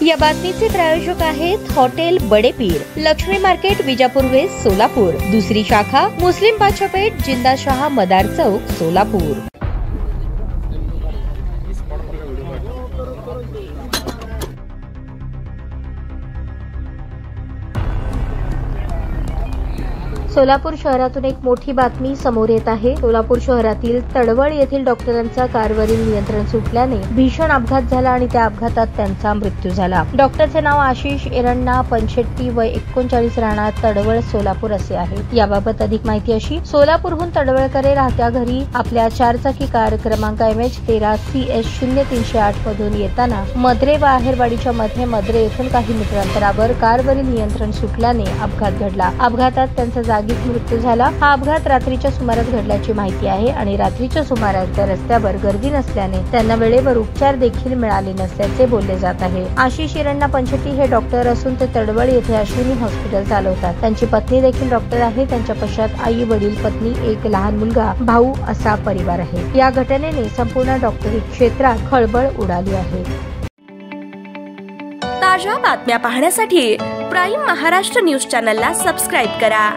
या बातमीचे प्रायोजक आहेत hotel Badepir, Laxmi market, Vijapur west, Solapur. दुसरी शाखा मुस्लिम बादशाहपेठ, जिंदाशाह मदार चौक, सोलापूर। सोलापूर शहरातून एक मोठी बातमी समोर येत आहे। सोलापूर शहरातील तडवळ येथील डॉक्टरांचा कारवरील नियंत्रण सुटल्याने भीषण अपघात झाला आणि त्या अपघातात त्यांचा मृत्यू झाला। डॉक्टरचे नाव आशिष एरण्णा पंचेट्टी, वय 39, राहणार तडवळ, सोलापूर असे आहे। याबाबत अधिक माहिती अशी: सोलापूरहून तडवळकडे राहत्या घरी आपल्या 4 चाकी कार क्रमांक MH13CS0308 मधून येताना मद्रे व आहेरवाडीच्या मध्ये मद्रे येथून काही मीटर अंतरावर कारवरील नियंत्रण सुटल्याने अपघात घडला। अपघातात त्यांचा जागीच मृत्यू झाला। हा अपघात रात्रीच्या सुमारास घडल्याची माहिती आहे आणि रात्रीच्या सुमारास त्या रस्त्यावर गर्दी नसल्याने त्यांना वेळेवर उपचार देखील मिळाले नसल्याचे बोलले जात आहे। आशिष एरण्णा पंचेट्टी हे डॉक्टर असून ते तडवळ येथे अश्विनी हॉस्पिटल चालवतात। त्यांची पत्नी देखील डॉक्टर आहे। त्यांच्या पश्चात आई, वडील, पत्नी, एक लहान मुलगा, भाऊ असा परिवार आहे। या घटनेने संपूर्ण डॉक्टरी क्षेत्रात खळबळ उडाली आहे। ताज्या बातम्या पाहण्यासाठी प्राईम महाराष्ट्र न्यूज चॅनलला सबस्क्राईब करा।